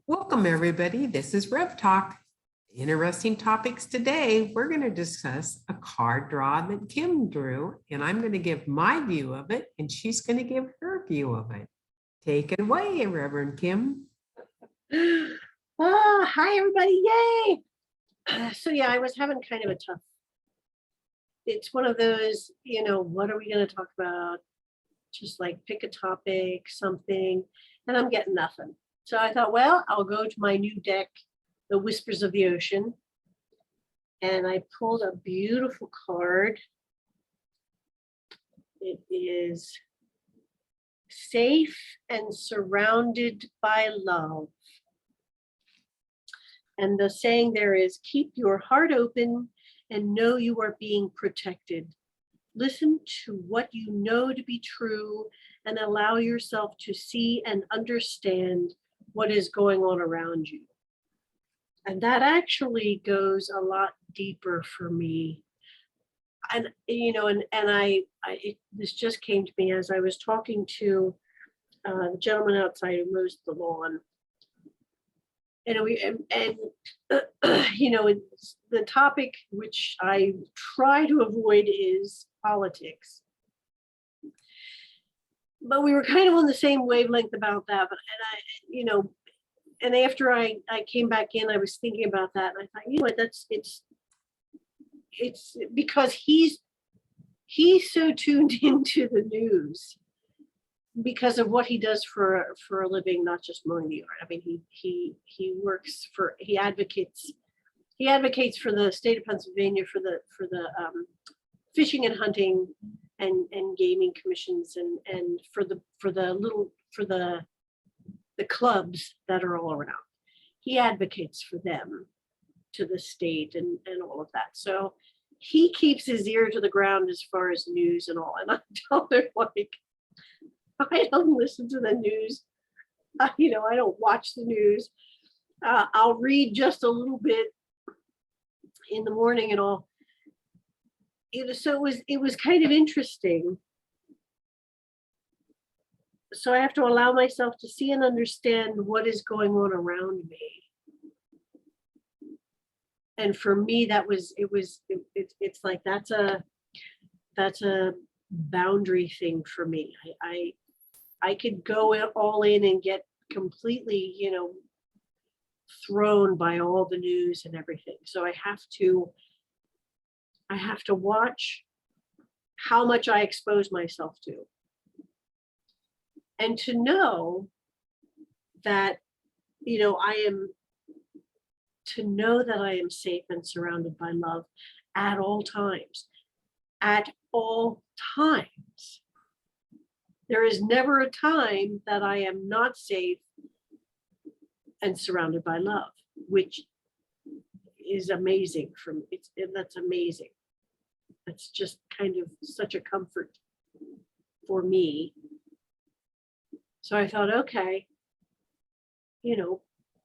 Welcome, everybody. This is Rev Talk. Interesting topics today. We're going to discuss a card draw that Kim drew, and I'm going to give my view of it, and she's going to give her view of it. Take it away, Reverend Kim. Hi, everybody. Yay. So, yeah, I was having kind of a tough. It's one of those, what are we going to talk about? Just like pick a topic, something, and I'm getting nothing. So I thought, well, I'll go to my new deck, The Whispers of the Ocean. And I pulled a beautiful card. It is Safe and Surrounded by Love. And the saying there is, keep your heart open and know you are being protected. Listen to what you know to be true and allow yourself to see and understand what is going on around you. And that actually goes a lot deeper for me. And, this just came to me as I was talking to the gentleman outside who mows the lawn. The topic which I try to avoid is politics. But we were kind of on the same wavelength about that. And after I came back in, I was thinking about that, and I thought, what, it's because he's so tuned into the news because of what he does for a living, not just mowing the yard. I mean, he advocates for the state of Pennsylvania for the fishing and hunting and gaming commissions and for the clubs that are all around. He advocates for them to the state and all of that. So he keeps his ear to the ground as far as news and all. And I tell him, like, I don't listen to the news. I don't watch the news. I'll read just a little bit in the morning and all. So it was kind of interesting. So I have to allow myself to see and understand what is going on around me. And for me, it's like that's a boundary thing for me. I could go all in and get completely, thrown by all the news and everything. So I have to watch how much I expose myself to. And to know that, I am safe and surrounded by love at all times. At all times. There is never a time that I am not safe and surrounded by love, which is amazing for me. That's amazing. That's just kind of such a comfort for me. So I thought, okay,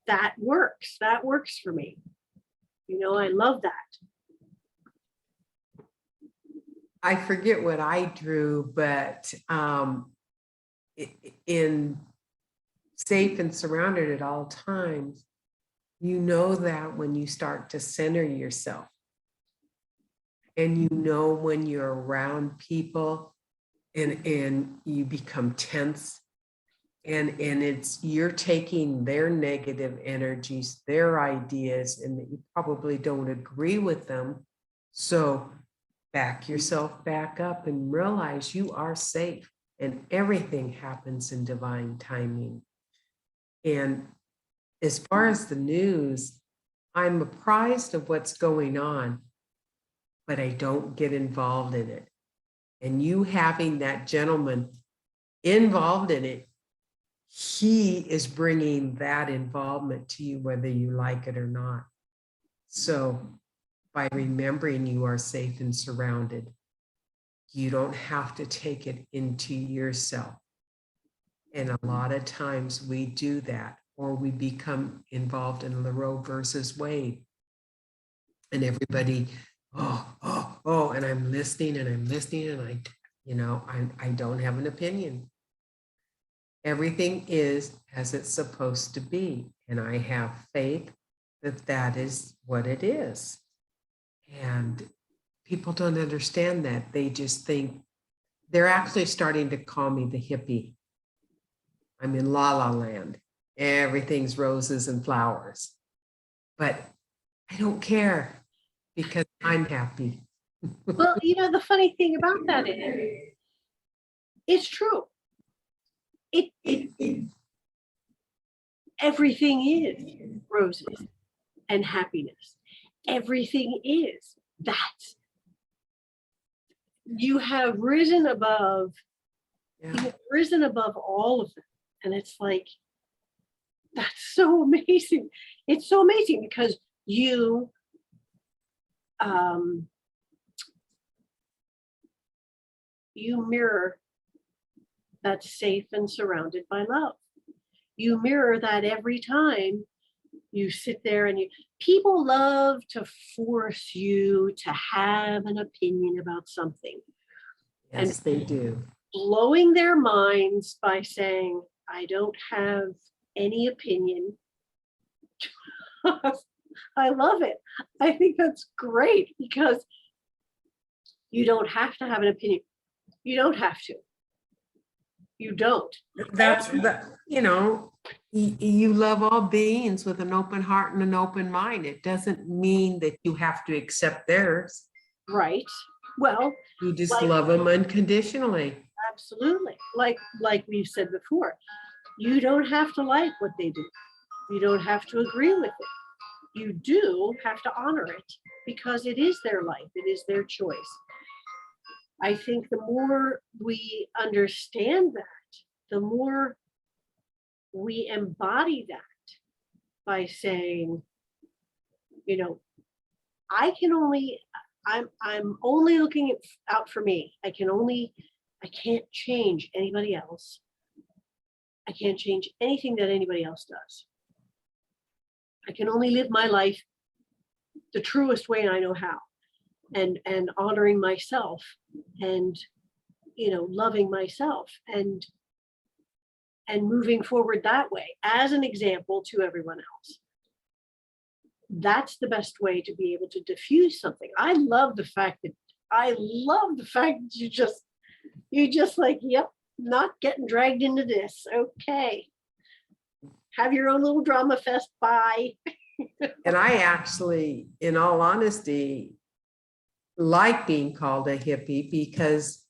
that works. That works for me. I love that. I forget what I drew, but in safe and surrounded at all times, that when you start to center yourself and when you're around people and you become tense and you're taking their negative energies, their ideas, and that you probably don't agree with them. So back yourself back up and realize you are safe and everything happens in divine timing. And as far as the news, I'm apprised of what's going on, but I don't get involved in it. And you having that gentleman involved in it, he is bringing that involvement to you, whether you like it or not. So by remembering you are safe and surrounded, you don't have to take it into yourself. And a lot of times we do that, or we become involved in the Roe versus Wade. And everybody, and I'm listening and I don't have an opinion. Everything is as it's supposed to be. And I have faith that that is what it is. And people don't understand that. They just think they're actually starting to call me the hippie. I'm in la la land. Everything's roses and flowers. But I don't care because I'm happy. Well, the funny thing about that is, it's true. It everything is roses and happiness. Everything is that. You have risen above, Yeah. you've risen above all of them. And it's like, that's so amazing. It's so amazing because you mirror that's safe and surrounded by love. You mirror that every time you sit there and people love to force you to have an opinion about something. Yes, they do. Blowing their minds by saying, I don't have any opinion. I love it. I think that's great because you don't have to have an opinion. You don't have to. You don't. That's you love all beings with an open heart and an open mind. It doesn't mean that you have to accept theirs. Right. Well, you just love them unconditionally. Absolutely. Like we've said before, you don't have to like what they do. You don't have to agree with it. You do have to honor it because it is their life. It is their choice. I think the more we understand that, the more we embody that by saying, I'm only looking out for me. I can't change anybody else. I can't change anything that anybody else does. I can only live my life the truest way I know how, and honoring myself and loving myself and moving forward that way as an example to everyone else. That's the best way to be able to diffuse something. I love the fact that you just like, yep, not getting dragged into this. Okay. Have your own little drama fest. Bye. And I actually, in all honesty, like being called a hippie because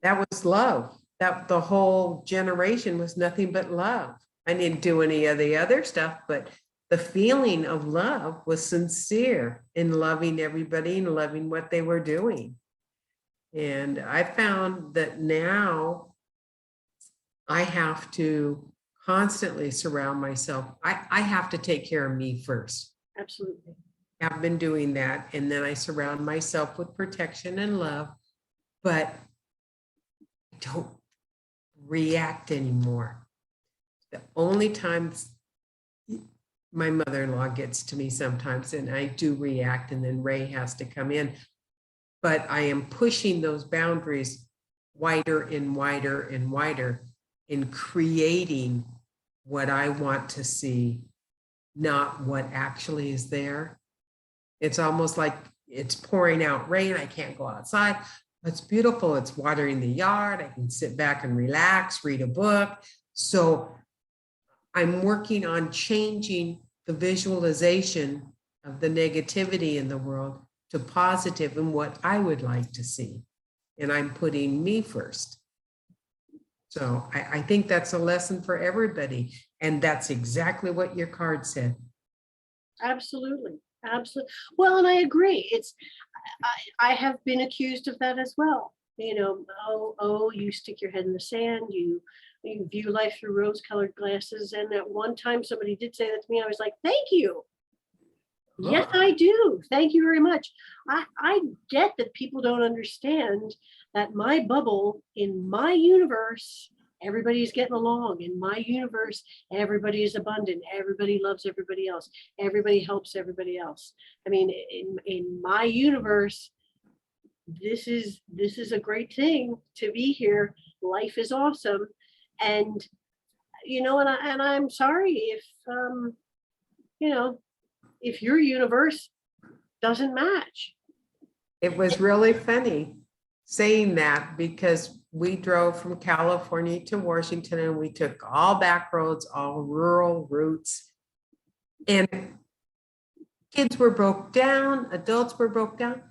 that was love. That the whole generation was nothing but love. I didn't do any of the other stuff, but the feeling of love was sincere in loving everybody and loving what they were doing. And I found that now I have to constantly surround myself. I have to take care of me first. Absolutely. I've been doing that. And then I surround myself with protection and love, but I don't react anymore. The only times my mother-in-law gets to me sometimes and I do react, and then Ray has to come in, but I am pushing those boundaries wider and wider and wider in creating what I want to see, not what actually is there. It's almost like it's pouring out rain. I can't go outside. It's beautiful. It's watering the yard. I can sit back and relax, read a book. So I'm working on changing the visualization of the negativity in the world to positive and what I would like to see. And I'm putting me first. So I think that's a lesson for everybody. And that's exactly what your card said. Absolutely. Absolutely. Well, and I agree. I have been accused of that as well. You stick your head in the sand, you view life through rose-colored glasses. And at one time somebody did say that to me. I was like, thank you. Yes, I do. Thank you very much. I get that people don't understand that my bubble in my universe, everybody's getting along. In my universe, everybody is abundant. Everybody loves everybody else. Everybody helps everybody else. I mean, in my universe, this is a great thing to be here. Life is awesome. And and I'm sorry if, if your universe doesn't match. It was really funny saying that because we drove from California to Washington and we took all back roads, all rural routes. And kids were broke down, adults were broke down.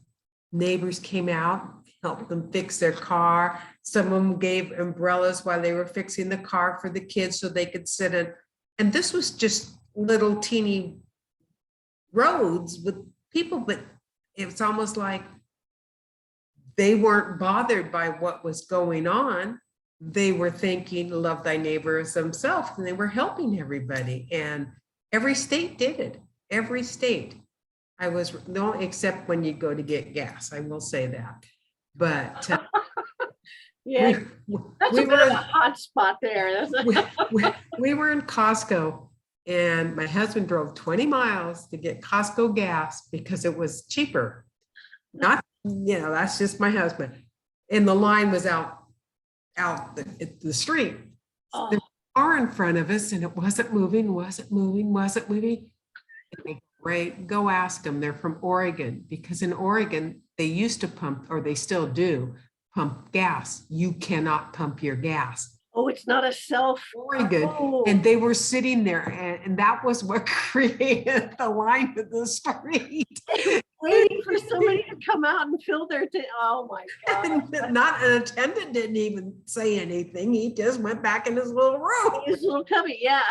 Neighbors came out, helped them fix their car. Some of them gave umbrellas while they were fixing the car for the kids so they could sit in. And this was just little teeny roads with people, but it's almost like they weren't bothered by what was going on. They were thinking, love thy neighbor as themselves, and they were helping everybody. And every state did it. Every state. I was, no, except when you go to get gas, I will say that. But Yeah, that's we a bit were of a hot spot there. we were in Costco, and my husband drove 20 miles to get Costco gas because it was cheaper. Not, that's just my husband. And the line was out the street. Oh. There was a car in front of us, and it wasn't moving. Right, go ask them. They're from Oregon, because in Oregon, they used to pump, or they still do, pump gas. You cannot pump your gas. Oh, it's not a self. Oregon. Oh. And they were sitting there, and that was what created the line of the street. Waiting for somebody to come out and fill their oh my God. Not an attendant didn't even say anything. He just went back in his little room. His little cubby, yeah.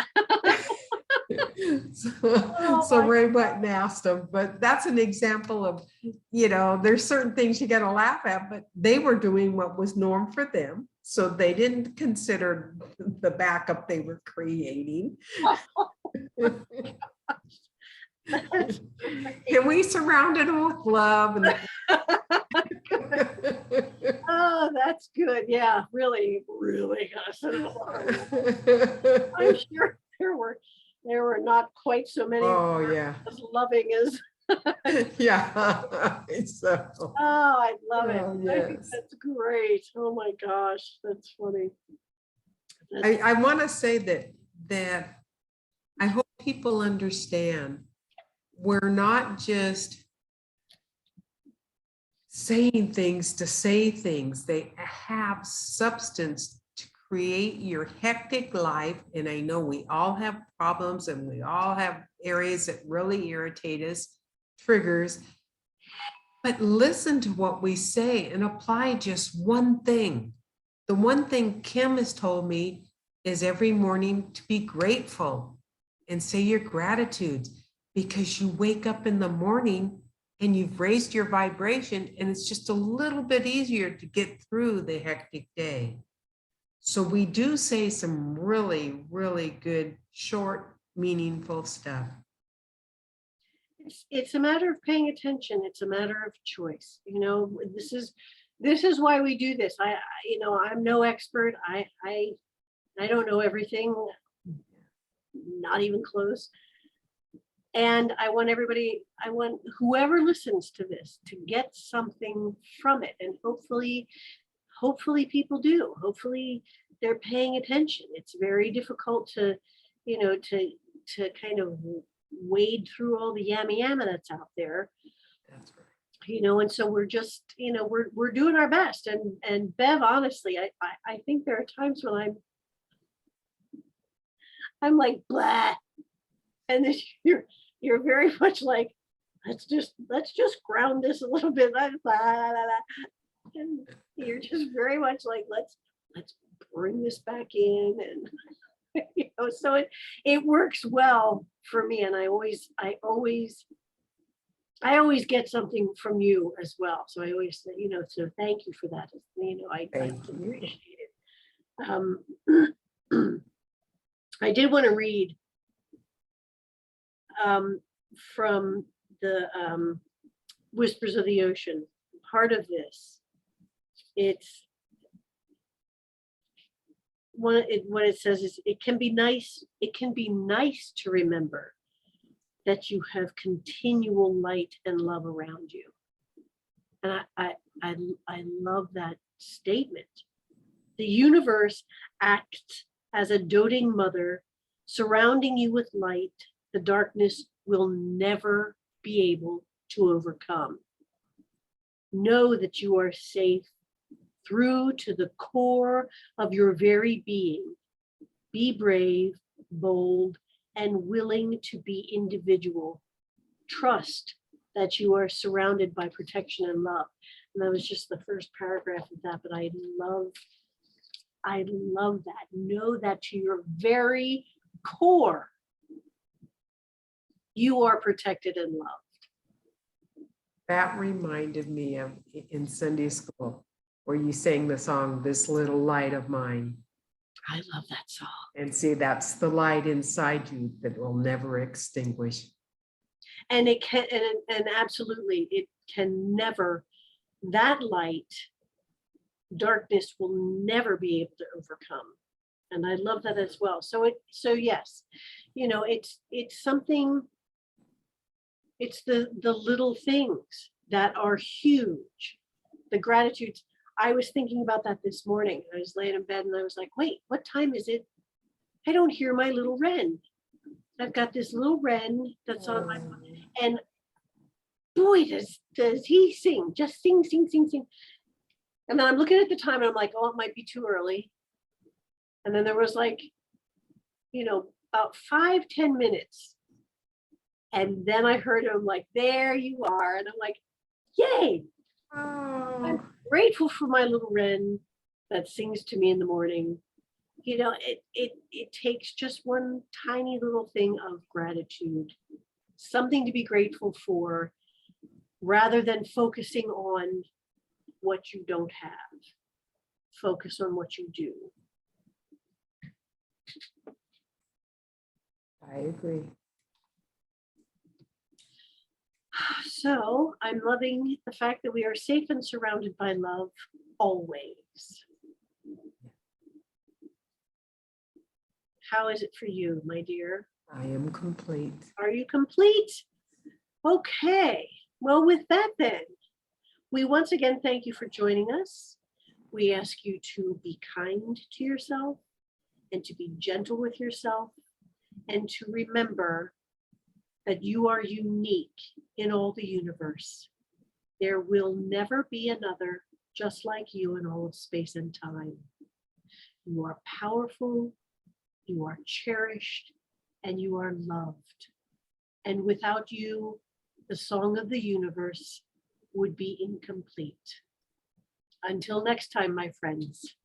So Ray went and asked him, but that's an example of, there's certain things you got to laugh at, but they were doing what was norm for them. So they didn't consider the backup they were creating. And we surrounded them with love. And oh, that's good. Yeah, really, really. I'm sure there were not quite so many. Oh yeah, as loving as. Yeah. So. Oh, I love it. Yes. I think that's great. Oh my gosh, that's funny. I want to say that I hope people understand we're not just saying things to say things. They have substance to create your hectic life. And I know we all have problems and we all have areas that really irritate us, triggers. But listen to what we say and apply just one thing. The one thing Kim has told me is every morning to be grateful and say your gratitudes, because you wake up in the morning and you've raised your vibration, and it's just a little bit easier to get through the hectic day. So we do say some really, really good, short, meaningful stuff. It's a matter of paying attention. It's a matter of choice. This is why we do this. I'm no expert. I don't know everything, not even close. And I want whoever listens to this to get something from it. And hopefully people do. Hopefully they're paying attention. It's very difficult to kind of wade through all the yammy that's out there. That's right. And so we're just, we're doing our best. And Bev, honestly, I think there are times when I'm like, blah. And then you're very much like, let's just ground this a little bit. Blah, blah, blah, blah. And you're just very much like, let's bring this back in. And so it works well for me. And I always get something from you as well. So I always say, so thank you for that. I appreciate it. I did want to read from the Whispers of the Ocean. Part of this, it's what it says is, it can be nice to remember that you have continual light and love around you. And I love that statement. The universe acts as a doting mother, surrounding you with light the darkness will never be able to overcome. Know that you are safe through to the core of your very being. Be brave, bold, and willing to be individual. Trust that you are surrounded by protection and love. And that was just the first paragraph of that, but I love that. Know that to your very core, you are protected and loved. That reminded me of in Sunday school, where you sang the song, "This Little Light of Mine." I love that song. And see, that's the light inside you that will never extinguish. And it can, and absolutely, it can never, that light, darkness will never be able to overcome. And I love that as well. So yes, you know, it's something, it's the little things that are huge. The gratitudes. I was thinking about that this morning. I was laying in bed and I was like, wait, what time is it? I don't hear my little wren. I've got this little wren that's on my, and boy, does he sing, just sing, sing, sing, sing. And then I'm looking at the time and I'm like, oh, it might be too early. And then there was like, you know, about 5-10 minutes. And then I heard him like, there you are. And I'm like, yay. Oh. I'm grateful for my little wren that sings to me in the morning. You know, it takes just one tiny little thing of gratitude, something to be grateful for, rather than focusing on what you don't have. Focus on what you do. I agree. So I'm loving the fact that we are safe and surrounded by love always. How is it for you, my dear? I am complete. Are you complete? Okay. Well, with that then, we once again thank you for joining us. We ask you to be kind to yourself and to be gentle with yourself and to remember that you are unique in all the universe. There will never be another just like you in all of space and time. You are powerful, you are cherished, and you are loved. And without you, the song of the universe would be incomplete. Until next time, my friends.